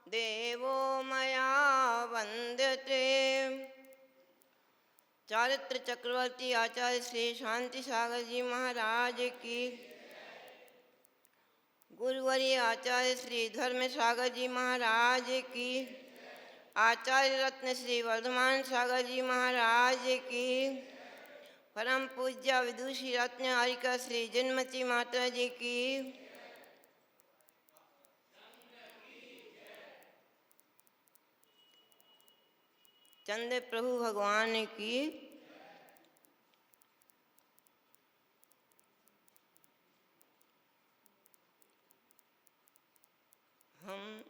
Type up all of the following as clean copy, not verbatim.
देवो मया वंद्यते। चारित्र चक्रवर्ती आचार्य श्री शांति सागर जी महाराज की, गुरुवर्य आचार्य श्री धर्म सागर जी महाराज की, आचार्य रत्न श्री वर्धमान सागर जी महाराज की, परम पूज्य विदुषी रत्न हरिका श्री जन्मती माता जी की, चंद्र प्रभु भगवान की। हम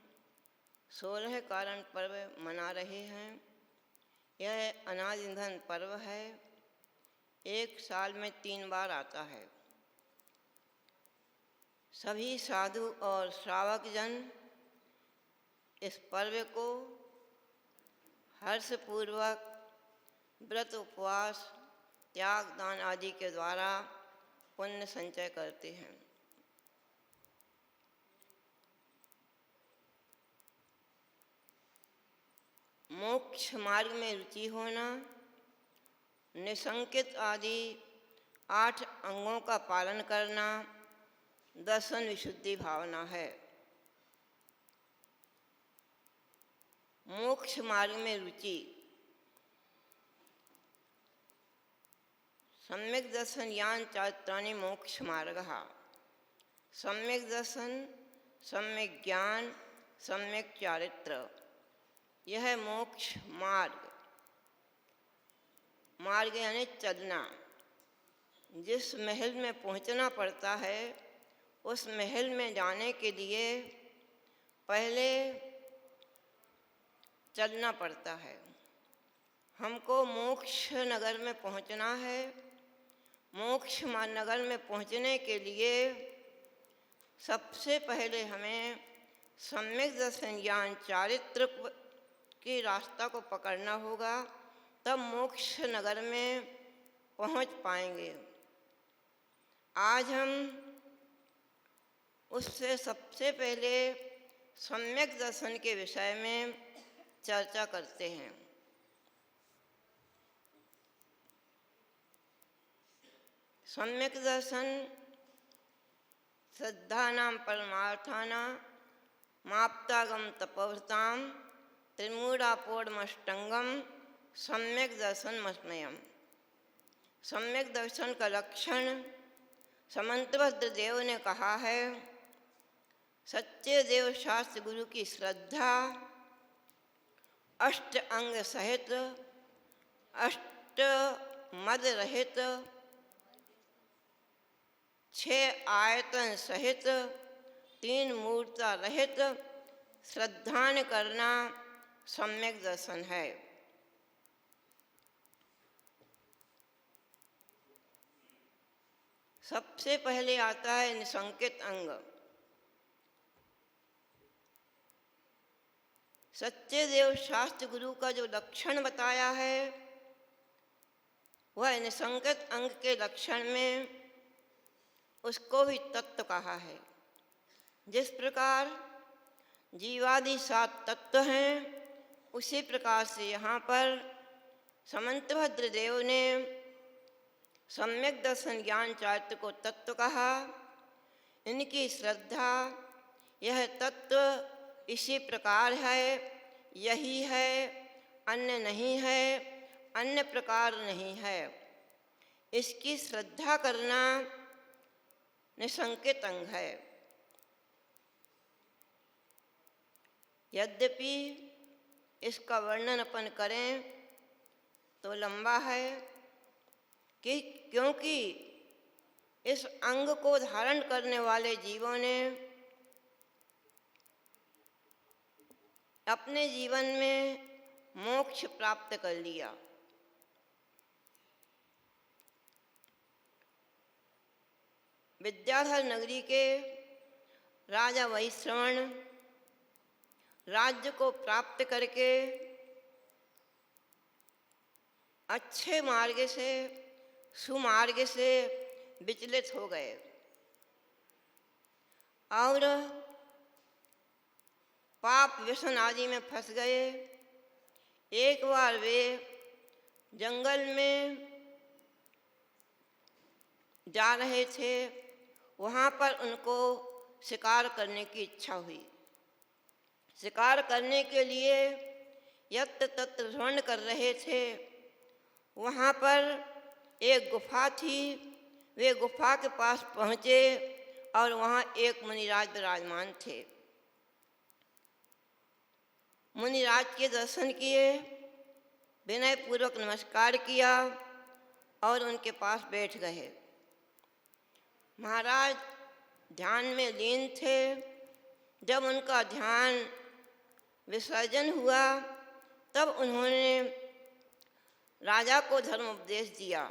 16 कारण पर्व मना रहे हैं। यह अनाज ईंधन पर्व है। एक साल में 3 बार आता है। सभी साधु और श्रावक जन इस पर्व को हर्षपूर्वक व्रत उपवास त्याग दान आदि के द्वारा पुण्य संचय करते हैं। मोक्ष मार्ग में रुचि होना, निसंकित आदि 8 अंगों का पालन करना दर्शन विशुद्धि भावना है। मोक्ष मार्ग में रुचि, सम्यक दर्शन यान चारित्राणि मोक्ष मार्ग। सम्यक दर्शन, सम्यक ज्ञान, सम्यक चारित्र, यह है मोक्ष मार्ग। मार्ग यानी चलना। जिस महल में पहुंचना पड़ता है, उस महल में जाने के लिए पहले चलना पड़ता है। हमको मोक्ष नगर में पहुंचना है। मोक्ष नगर में पहुंचने के लिए सबसे पहले हमें सम्यक दर्शन ज्ञान चारित्र की रास्ता को पकड़ना होगा, तब मोक्ष नगर में पहुंच पाएंगे। आज हम उससे सबसे पहले सम्यक दर्शन के विषय में चर्चा करते हैं। सम्यक दर्शन श्रद्धानां परमार्थानां माप्तागम तपवृतां त्रिमूढ़ापोढ़मष्टंगम सम्यक दर्शन मस्मयम। सम्यक दर्शन का लक्षण समंतभद्र देव ने कहा है। सच्चे देव शास्त्र गुरु की श्रद्धा, अष्ट अंग सहित, अष्ट मद रहित, 6 आयतन सहित, 3 मूर्ता रहित श्रद्धान करना सम्यक दर्शन है। सबसे पहले आता है निसंकित अंग। सच्चे देव शास्त्र गुरु का जो लक्षण बताया है, वह निसंकित अंग के लक्षण में उसको भी तत्व कहा है। जिस प्रकार जीवादि 7 तत्व हैं, उसी प्रकार से यहाँ पर समंतभद्र देव ने सम्यक दर्शन ज्ञान चारित्र को तत्व कहा। इनकी श्रद्धा, यह तत्व इसी प्रकार है, यही है, अन्य नहीं है, अन्य प्रकार नहीं है, इसकी श्रद्धा करना निसंकित अंग है। यद्यपि इसका वर्णन अपन करें तो लंबा है, कि क्योंकि इस अंग को धारण करने वाले जीवों ने अपने जीवन में मोक्ष प्राप्त कर लिया। विद्याधर नगरी के राजा वैश्रवण राज्य को प्राप्त करके अच्छे मार्ग से, सुमार्ग से विचलित हो गए और पाप व्यसन आदि में फंस गए। एक बार वे जंगल में जा रहे थे। वहाँ पर उनको शिकार करने की इच्छा हुई। शिकार करने के लिए यत्र तत्र भ्रमण कर रहे थे। वहाँ पर एक गुफा थी। वे गुफा के पास पहुँचे और वहाँ एक मुनिराज विराजमान थे। मुनिराज के दर्शन किए, विनय पूर्वक नमस्कार किया और उनके पास बैठ गए। महाराज ध्यान में लीन थे। जब उनका ध्यान विसर्जन हुआ तब उन्होंने राजा को धर्म उपदेश दिया।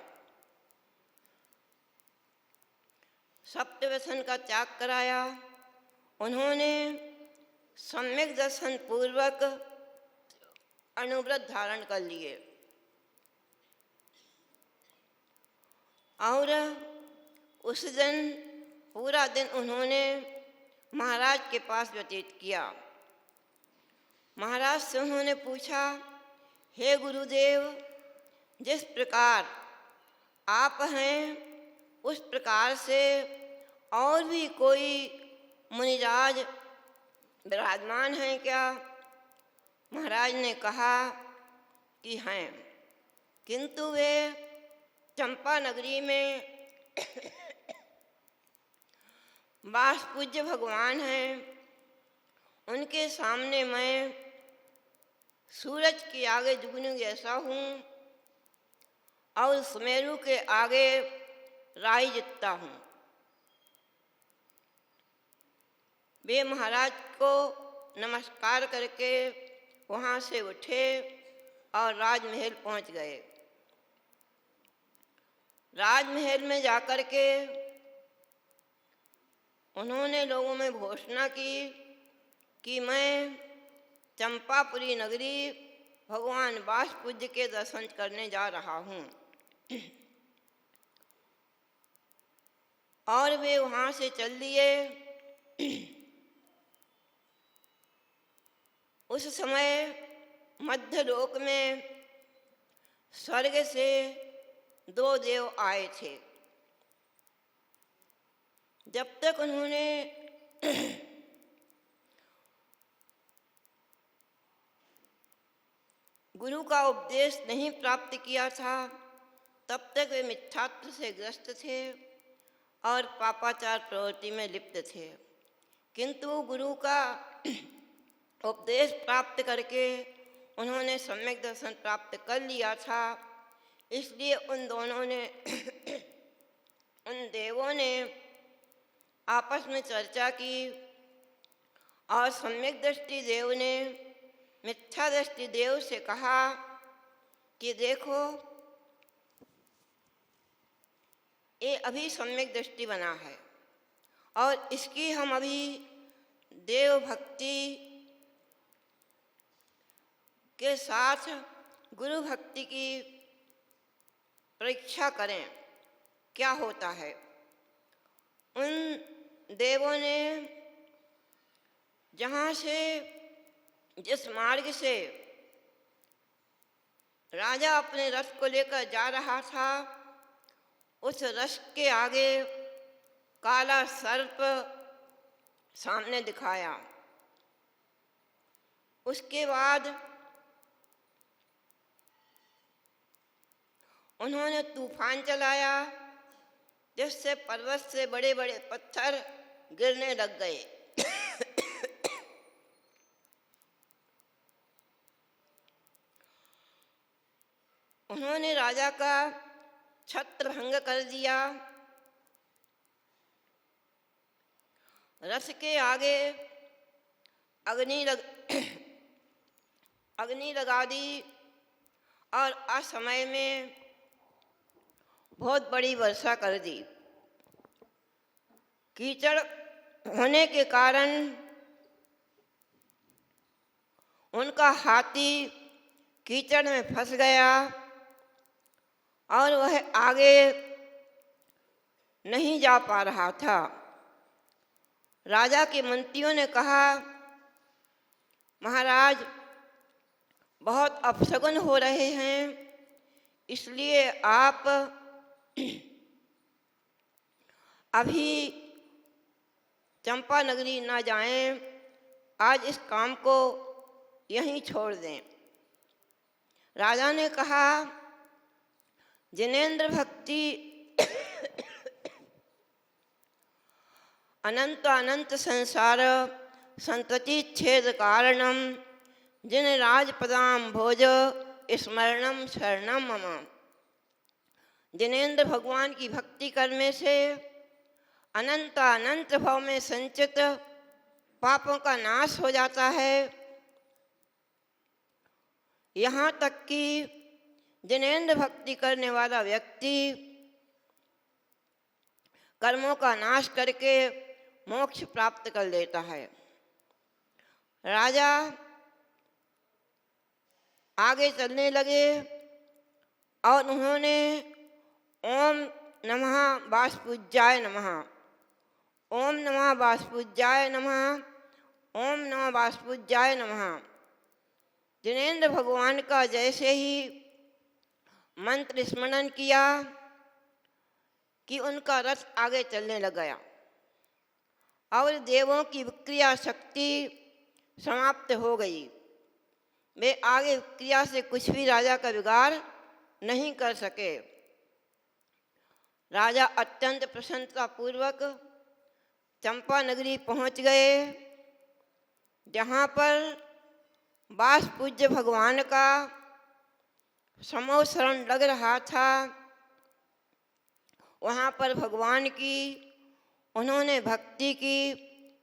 सप्तव्यसन का त्याग कराया। उन्होंने सम्यक दर्शन पूर्वक अनुव्रत धारण कर लिए और उस दिन पूरा दिन उन्होंने महाराज के पास व्यतीत किया। महाराज से उन्होंने पूछा, हे गुरुदेव, जिस प्रकार आप हैं उस प्रकार से और भी कोई मुनिराज विराजमान हैं क्या? महाराज ने कहा कि हैं, किंतु वे चंपा नगरी में वास पूज्य भगवान हैं। उनके सामने मैं सूरज के आगे जुगनू जैसा हूँ और सुमेरु के आगे राई जितना हूँ। वे महाराज को नमस्कार करके वहाँ से उठे और राजमहल पहुँच गए। राजमहल में जाकर के उन्होंने लोगों में घोषणा की कि मैं चंपापुरी नगरी भगवान वासपूज्य के दर्शन करने जा रहा हूँ। और वे वहाँ से चल दिए। उस समय मध्य लोक में स्वर्ग से दो देव आए थे। जब तक उन्होंने गुरु का उपदेश नहीं प्राप्त किया था तब तक वे मिथ्यात्व से ग्रस्त थे और पापाचार प्रवृत्ति में लिप्त थे। किंतु गुरु का उपदेश प्राप्त करके उन्होंने सम्यक दर्शन प्राप्त कर लिया था। इसलिए उन दोनों ने उन देवों ने आपस में चर्चा की और सम्यक दृष्टि देव ने मिथ्या दृष्टि देव से कहा कि देखो, ये अभी सम्यक दृष्टि बना है और इसकी हम अभी देव भक्ति के साथ गुरु भक्ति की परीक्षा करें, क्या होता है। उन देवों ने जहाँ से जिस मार्ग से राजा अपने रथ को लेकर जा रहा था उस रथ के आगे काला सर्प सामने दिखाया। उसके बाद उन्होंने तूफान चलाया जिससे पर्वत से बड़े बड़े पत्थर गिरने लग गए। उन्होंने राजा का छत्र भंग कर दिया। रथ के आगे अग्नि लगा दी और असमय में बहुत बड़ी वर्षा कर दी। कीचड़ होने के कारण उनका हाथी कीचड़ में फंस गया और वह आगे नहीं जा पा रहा था। राजा के मंत्रियों ने कहा महाराज, बहुत अपशगुन हो रहे हैं, इसलिए आप अभी चंपा नगरी ना जाएं, आज इस काम को यहीं छोड़ दें। राजा ने कहा, जिनेंद्र भक्ति अनंत अनंत संसार संतति छेद कारणम जिन राजपदाम भोज स्मरणम शरणम मम। जिनेंद्र भगवान की भक्ति करने से अनंत अनंत भाव में संचित पापों का नाश हो जाता है। यहाँ तक कि जिनेंद्र भक्ति करने वाला व्यक्ति कर्मों का नाश करके मोक्ष प्राप्त कर लेता है। राजा आगे चलने लगे और उन्होंने ओम नमः वाष्पूज्याय नमः, ओम नमः वाष्पूज्याय नमः, ओम नमः वाष्पूज्याय नमः। जिनेंद्र भगवान का जैसे ही मंत्र स्मरण किया कि उनका रथ आगे चलने लग गया और देवों की विक्रिया शक्ति समाप्त हो गई। वे आगे क्रिया से कुछ भी राजा का बिगाड़ नहीं कर सके। राजा अत्यंत प्रसन्नतापूर्वक चंपा नगरी पहुंच गए, जहाँ पर वाष्पूज्य भगवान का समोशरण लग रहा था। वहाँ पर भगवान की उन्होंने भक्ति की,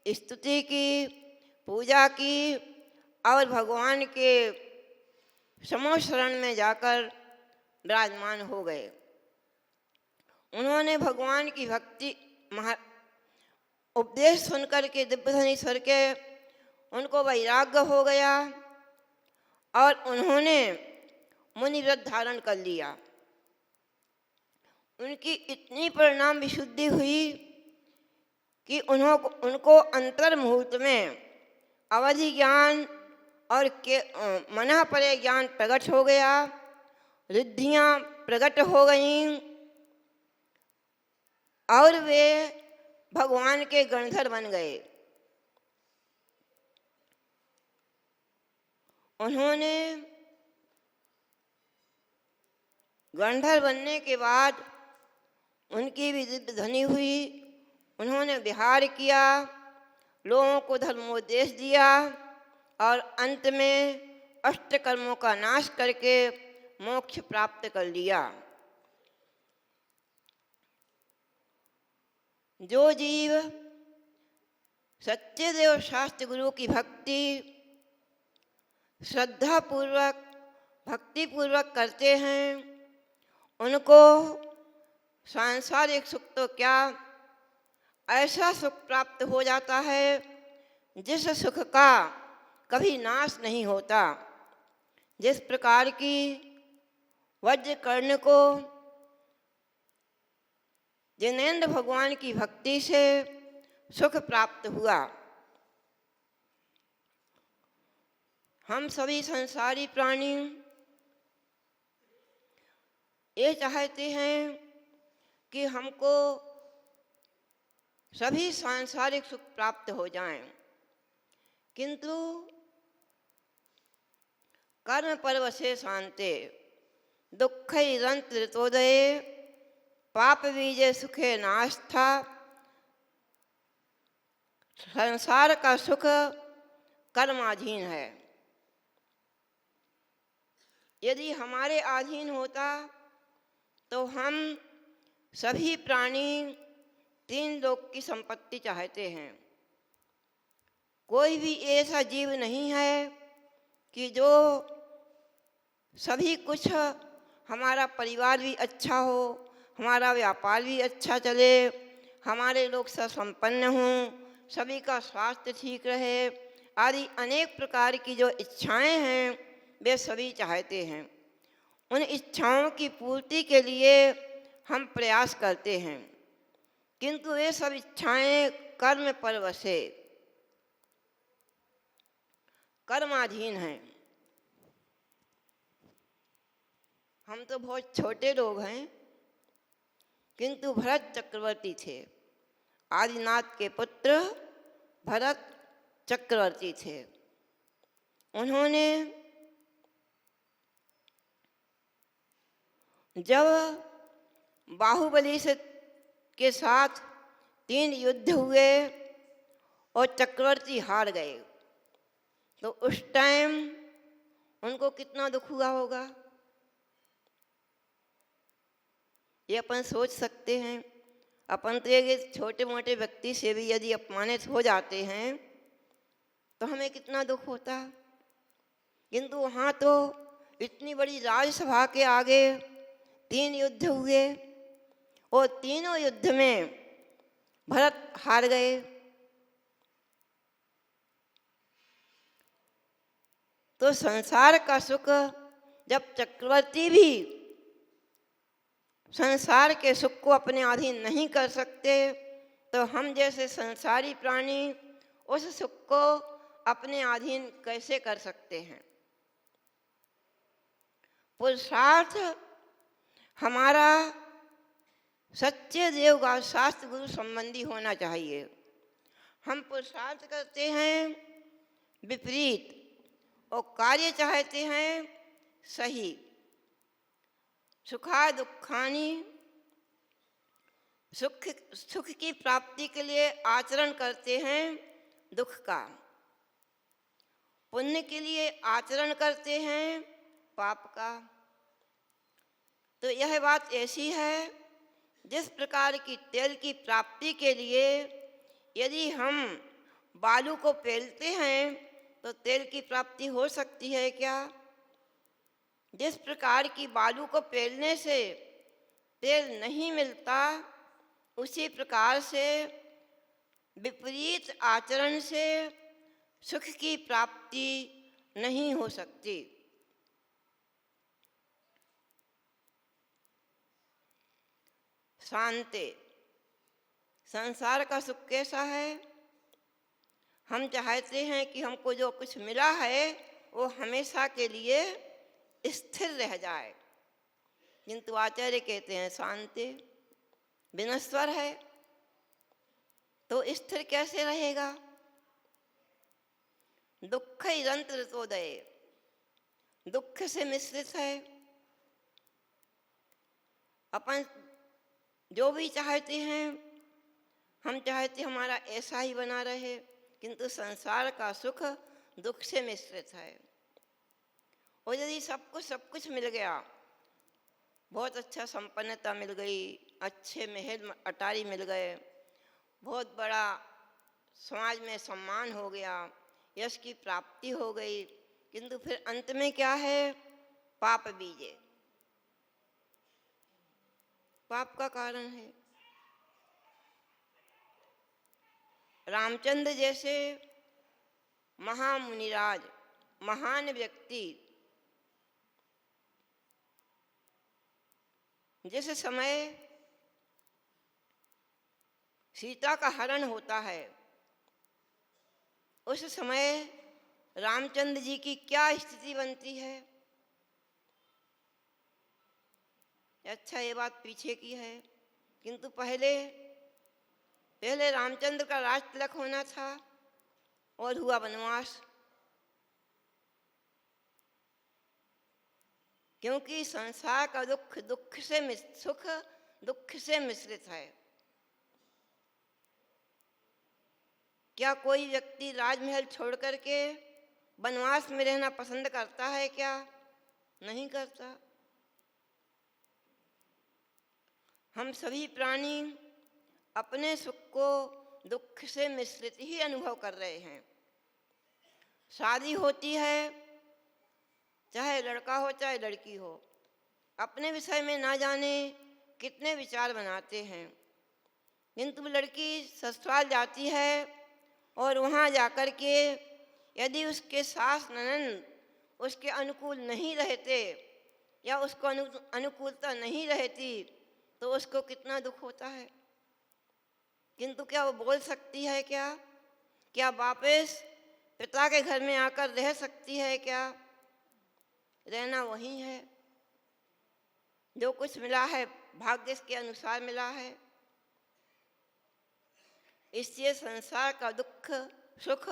स्तुति की, पूजा की और भगवान के समोशरण में जाकर विराजमान हो गए। उन्होंने भगवान की भक्ति उपदेश सुनकर के दिव्यधनेश्वर के उनको वैराग्य हो गया और उन्होंने मुनिव्रत धारण कर लिया। उनकी इतनी परिणाम विशुद्धि हुई कि उनको अंतर मुहूर्त में अवधि ज्ञान और मना परे ज्ञान प्रकट हो गया, रिद्धियाँ प्रकट हो गईं और वे भगवान के गणधर बन गए। उन्होंने गणधर बनने के बाद उनकी भी दिव्य ध्वनि हुई। उन्होंने विहार किया, लोगों को धर्मोपदेश दिया और अंत में अष्टकर्मों का नाश करके मोक्ष प्राप्त कर लिया। जो जीव सच्चे देव शास्त्र गुरु की भक्ति श्रद्धापूर्वक भक्तिपूर्वक करते हैं, उनको सांसारिक सुख तो क्या, ऐसा सुख प्राप्त हो जाता है जिस सुख का कभी नाश नहीं होता। जिस प्रकार की वज्रकर्ण को जिनेंद्र भगवान की भक्ति से सुख प्राप्त हुआ, हम सभी संसारी प्राणी ये चाहते हैं कि हमको सभी सांसारिक सुख प्राप्त हो जाएं, किंतु कर्म परवशे शांते दुःखैरंत ऋतोदये पाप बीजे सुखे नास्था। संसार का सुख कर्माधीन है। यदि हमारे अधीन होता तो हम सभी प्राणी तीन लोक की संपत्ति चाहते हैं। कोई भी ऐसा जीव नहीं है कि जो सभी कुछ, हमारा परिवार भी अच्छा हो, हमारा व्यापार भी अच्छा चले, हमारे लोग सब संपन्न हों, सभी का स्वास्थ्य ठीक रहे आदि अनेक प्रकार की जो इच्छाएं हैं वे सभी चाहते हैं। उन इच्छाओं की पूर्ति के लिए हम प्रयास करते हैं, किंतु ये सब इच्छाएं कर्म परवश है। कर्माधीन हैं। हम तो बहुत छोटे लोग हैं, किंतु भरत चक्रवर्ती थे। आदिनाथ के पुत्र भरत चक्रवर्ती थे। उन्होंने जब बाहुबली से के साथ 3 युद्ध हुए और चक्रवर्ती हार गए, तो उस टाइम उनको कितना दुख हुआ होगा, ये अपन सोच सकते हैं। अपन तो ये छोटे मोटे व्यक्ति से भी यदि अपमानित हो जाते हैं तो हमें कितना दुख होता, किंतु वहाँ तो इतनी बड़ी राजसभा के आगे 3 युद्ध हुए और तीनों युद्ध में भरत हार गए। तो संसार का सुख जब चक्रवर्ती भी संसार के सुख को अपने अधीन नहीं कर सकते, तो हम जैसे संसारी प्राणी उस सुख को अपने अधीन कैसे कर सकते हैं। पुरुषार्थ हमारा सच्चे देवगा शास्त्र गुरु संबंधी होना चाहिए। हम पुरुषार्थ करते हैं विपरीत और कार्य चाहते हैं सही। सुखा दुखानी, सुख की प्राप्ति के लिए आचरण करते हैं दुख का, पुण्य के लिए आचरण करते हैं पाप का। तो यह बात ऐसी है, जिस प्रकार की तेल की प्राप्ति के लिए यदि हम बालू को पेलते हैं तो तेल की प्राप्ति हो सकती है क्या? जिस प्रकार की बालू को पेलने से तेल नहीं मिलता, उसी प्रकार से विपरीत आचरण से सुख की प्राप्ति नहीं हो सकती। शांति, संसार का सुख कैसा है? हम चाहते हैं कि हमको जो कुछ मिला है वो हमेशा के लिए स्थिर रह जाए, किंतु आचार्य कहते हैं शांति विनश्वर है, तो स्थिर कैसे रहेगा? दुख ऋतोदय, दुख से मिश्रित है। अपन जो भी चाहते हैं, हम चाहते हमारा ऐसा ही बना रहे, किंतु संसार का सुख दुख से मिश्रित है। और यदि सब कुछ मिल गया, बहुत अच्छा संपन्नता मिल गई, अच्छे महल अटारी मिल गए, बहुत बड़ा समाज में सम्मान हो गया, यश की प्राप्ति हो गई, किंतु फिर अंत में क्या है? पाप बीजे, पाप का कारण है। रामचंद्र जैसे महामुनिराज, महान व्यक्ति जिस समय सीता का हरण होता है, उस समय रामचंद्र जी की क्या स्थिति बनती है? अच्छा, ये बात पीछे की है, किंतु पहले रामचंद्र का राज तिलक होना था और हुआ वनवास, क्योंकि संसार का सुख दुख से मिश्रित है। क्या कोई व्यक्ति राजमहल छोड़ करके वनवास में रहना पसंद करता है क्या? नहीं करता। हम सभी प्राणी अपने सुख को दुख से मिश्रित ही अनुभव कर रहे हैं। शादी होती है, चाहे लड़का हो चाहे लड़की हो, अपने विषय में ना जाने कितने विचार बनाते हैं, किंतु लड़की ससुराल जाती है और वहाँ जाकर के यदि उसके सास ननद उसके अनुकूल नहीं रहते या उसको अनुकूलता नहीं रहती तो उसको कितना दुख होता है। किंतु क्या वो बोल सकती है क्या? क्या वापस पिता के घर में आकर रह सकती है क्या? रहना वही है। जो कुछ मिला है भाग्य के अनुसार मिला है। इसलिए संसार का दुख सुख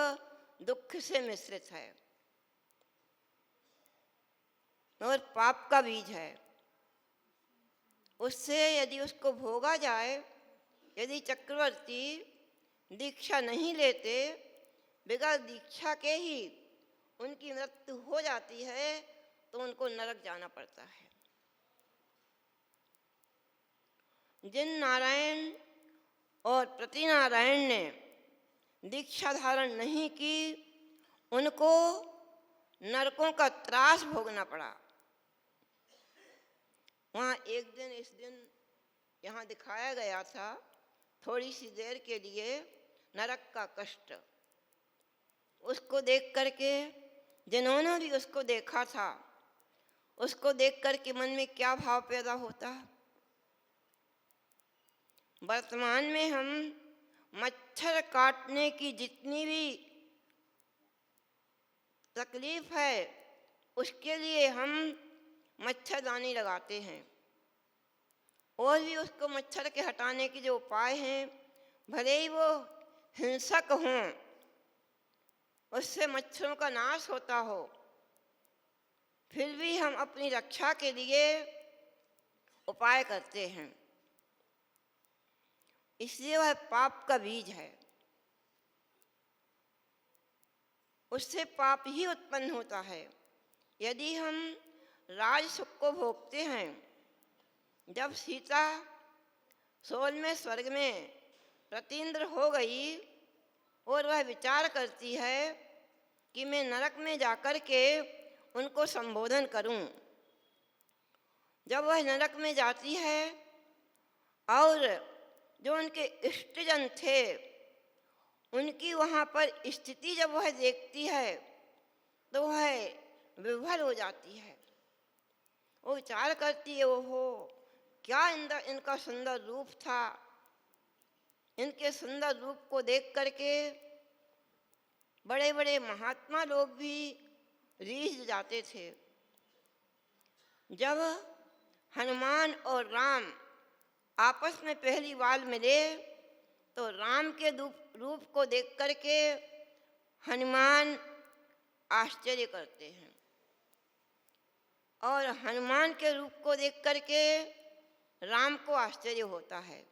दुख से मिश्रित है और पाप का बीज है। उससे यदि उसको भोगा जाए, यदि चक्रवर्ती दीक्षा नहीं लेते, बगैर दीक्षा के ही उनकी मृत्यु हो जाती है, तो उनको नरक जाना पड़ता है। जिन नारायण और प्रतिनारायण ने दीक्षा धारण नहीं की, उनको नरकों का त्रास भोगना पड़ा। वहाँ एक दिन इस दिन यहाँ दिखाया गया था, थोड़ी सी देर के लिए नरक का कष्ट। उसको देख करके जिन्होंने भी उसको देखा था, उसको देख करके मन में क्या भाव पैदा होता। वर्तमान में हम मच्छर काटने की जितनी भी तकलीफ है, उसके लिए हम मच्छरदानी लगाते हैं और भी उसको मच्छर के हटाने के जो उपाय हैं, भले ही वो हिंसक हों, उससे मच्छरों का नाश होता हो, फिर भी हम अपनी रक्षा के लिए उपाय करते हैं। इसलिए वह पाप का बीज है। उससे पाप ही उत्पन्न होता है। यदि हम राज सुख को भोगते हैं, जब सीता 16वें स्वर्ग में प्रतीन्द्र हो गई और वह विचार करती है कि मैं नरक में जाकर के उनको संबोधन करूं, जब वह नरक में जाती है और जो उनके इष्टजन थे उनकी वहाँ पर स्थिति जब वह देखती है, तो वह विभ्वल हो जाती है। वो विचार करती है, ओहो क्या इनका सुंदर रूप था। इनके सुंदर रूप को देख करके बड़े बड़े महात्मा लोग भी रीझ जाते थे। जब हनुमान और राम आपस में पहली बार मिले, तो राम के रूप को देख करके हनुमान आश्चर्य करते हैं और हनुमान के रूप को देख करके राम को आश्चर्य होता है।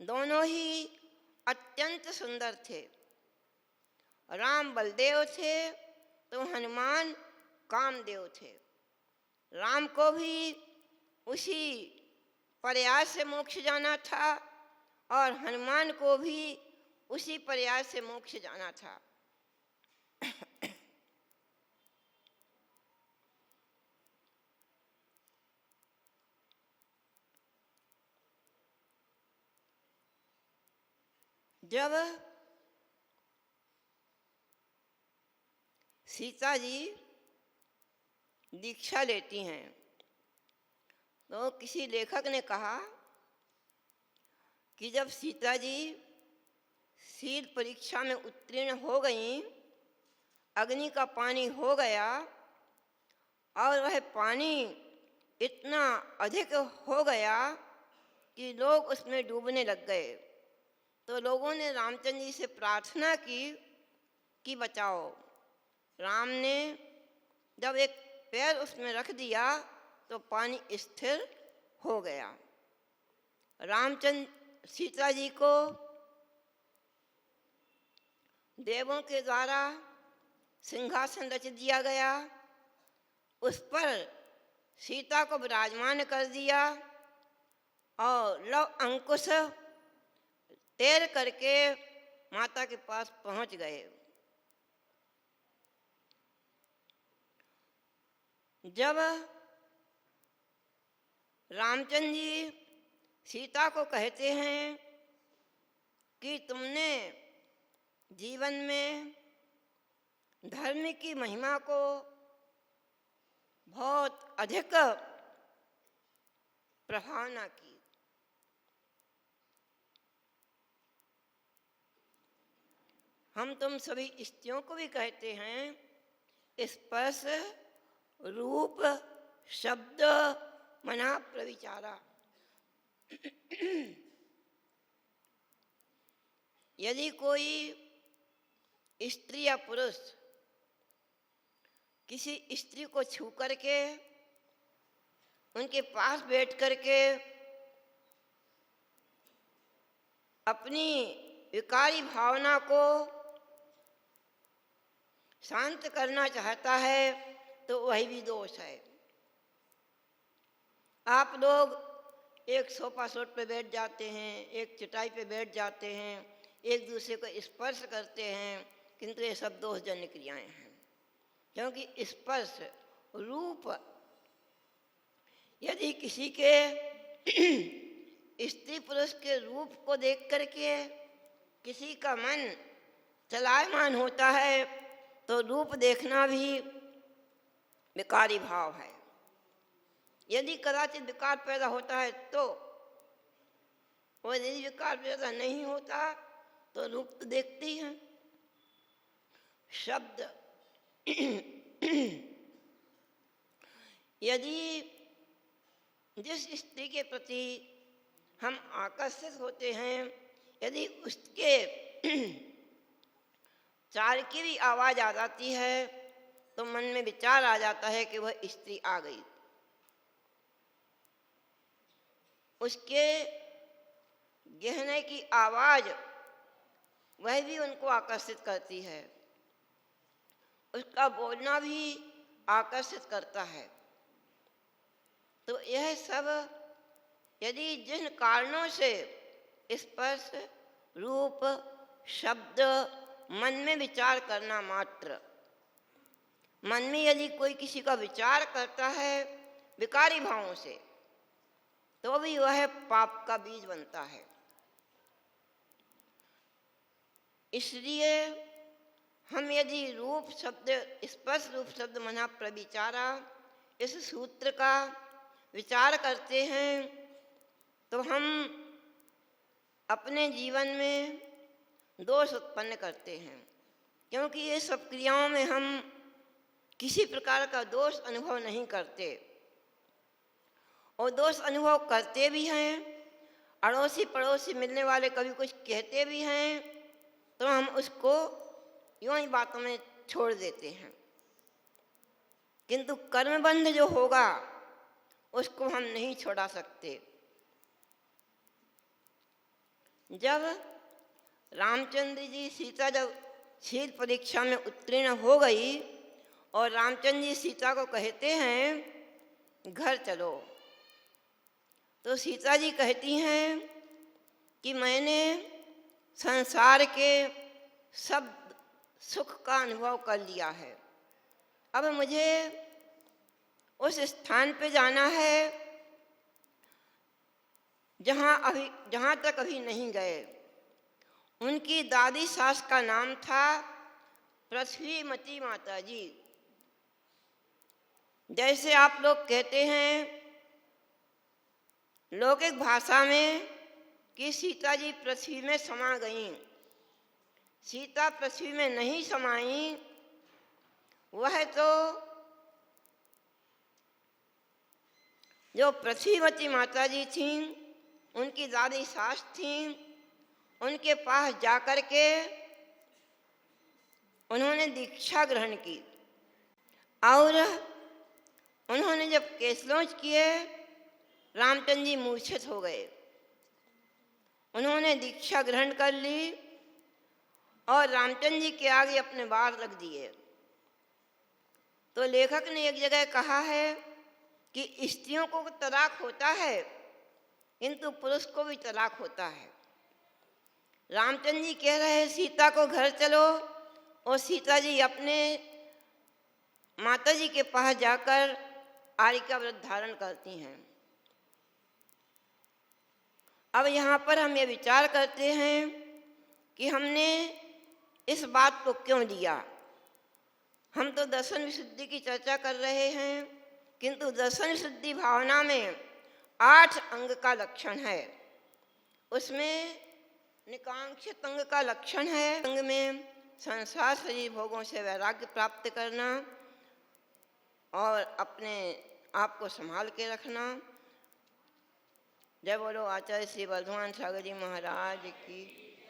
दोनों ही अत्यंत सुंदर थे। राम बलदेव थे तो हनुमान कामदेव थे। राम को भी उसी प्रयास से मोक्ष जाना था और हनुमान को भी उसी प्रयास से मोक्ष जाना था। जब सीता जी दीक्षा लेती हैं, तो किसी लेखक ने कहा कि जब सीता जी शील परीक्षा में उत्तीर्ण हो गईं, अग्नि का पानी हो गया और वह पानी इतना अधिक हो गया कि लोग उसमें डूबने लग गए, तो लोगों ने रामचंद्र जी से प्रार्थना की कि बचाओ। राम ने जब एक पैर उसमें रख दिया तो पानी स्थिर हो गया। रामचंद्र सीता जी को देवों के द्वारा सिंहासन रच दिया गया, उस पर सीता को विराजमान कर दिया और लव अंकुश तैर करके माता के पास पहुंच गए। जब रामचंद्र जी सीता को कहते हैं कि तुमने जीवन में धर्म की महिमा को बहुत अधिक प्रभावना की, हम तुम सभी स्त्रियों को भी कहते हैं स्पर्श रूप शब्द मना प्रविचारा। यदि कोई स्त्री या पुरुष किसी स्त्री को छू करके उनके पास बैठ करके अपनी विकारी भावना को शांत करना चाहता है तो वही भी दोष है। आप लोग एक सोफा सेट पे बैठ जाते हैं, एक चटाई पे बैठ जाते हैं, एक दूसरे को स्पर्श करते हैं, किंतु ये सब दोषजन्य क्रियाएं हैं। क्योंकि स्पर्श रूप यदि किसी के स्त्री पुरुष के रूप को देख करके किसी का मन चलायमान होता है तो रूप देखना भी विकारी भाव है। यदि कदाचित विकार पैदा होता है तो, और यदि विकार पैदा नहीं होता तो रूप तो देखते ही हैं। शब्द यदि जिस स्त्री के प्रति हम आकर्षित होते हैं, यदि उसके चार की भी आवाज़ आ जाती है तो मन में विचार आ जाता है कि वह स्त्री आ गई। उसके गहने की आवाज़ वह भी उनको आकर्षित करती है, उसका बोलना भी आकर्षित करता है। तो यह सब यदि जिन कारणों से स्पर्श रूप शब्द मन में विचार करना मात्र, मन में यदि कोई किसी का विचार करता है विकारी भावों से तो भी वह पाप का बीज बनता है। इसलिए हम यदि रूप शब्द स्पर्श रूप शब्द मना प्रविचारा इस सूत्र का विचार करते हैं तो हम अपने जीवन में दोष उत्पन्न करते हैं। क्योंकि ये सब क्रियाओं में हम किसी प्रकार का दोष अनुभव नहीं करते, और दोष अनुभव करते भी हैं, अड़ोसी पड़ोसी मिलने वाले कभी कुछ कहते भी हैं तो हम उसको यूं ही बातों में छोड़ देते हैं। किंतु कर्मबंध जो होगा उसको हम नहीं छोड़ा सकते। जब रामचंद्र जी सीता जब शील परीक्षा में उत्तीर्ण हो गई और रामचंद्र जी सीता को कहते हैं घर चलो, तो सीता जी कहती हैं कि मैंने संसार के सब सुख का अनुभव कर लिया है, अब मुझे उस स्थान पे जाना है जहाँ तक अभी नहीं गए। उनकी दादी सास का नाम था पृथ्वीमती माता जी। जैसे आप लोग कहते हैं लौकिक भाषा में कि सीता जी पृथ्वी में समा गईं, सीता पृथ्वी में नहीं समाई। वह तो जो पृथ्वीवती माता जी थीं, उनकी दादी सास थीं, उनके पास जाकर के उन्होंने दीक्षा ग्रहण की और उन्होंने जब केसलोच किए रामचंद्र जी मूर्छित हो गए। उन्होंने दीक्षा ग्रहण कर ली और रामचंद्र जी के आगे अपने बार रख दिए। तो लेखक ने एक जगह कहा है कि स्त्रियों को तलाक होता है किंतु पुरुष को भी तलाक होता है। रामचंद्र जी कह रहे हैं सीता को घर चलो, और सीता जी अपने माता जी के पास जाकर आर्य व्रत धारण करती हैं। अब यहाँ पर हम ये विचार करते हैं कि हमने इस बात को क्यों लिया। हम तो दर्शन विशुद्धि की चर्चा कर रहे हैं, किंतु दर्शन विशुद्धि भावना में 8 अंग का लक्षण है। उसमें निकांक्षित अंग का लक्षण है। अंग में संसार शरीर भोगों से वैराग्य प्राप्त करना और अपने आप को संभाल के रखना। जय बोलो आचार्य श्री वर्धमान सागर जी महाराज की।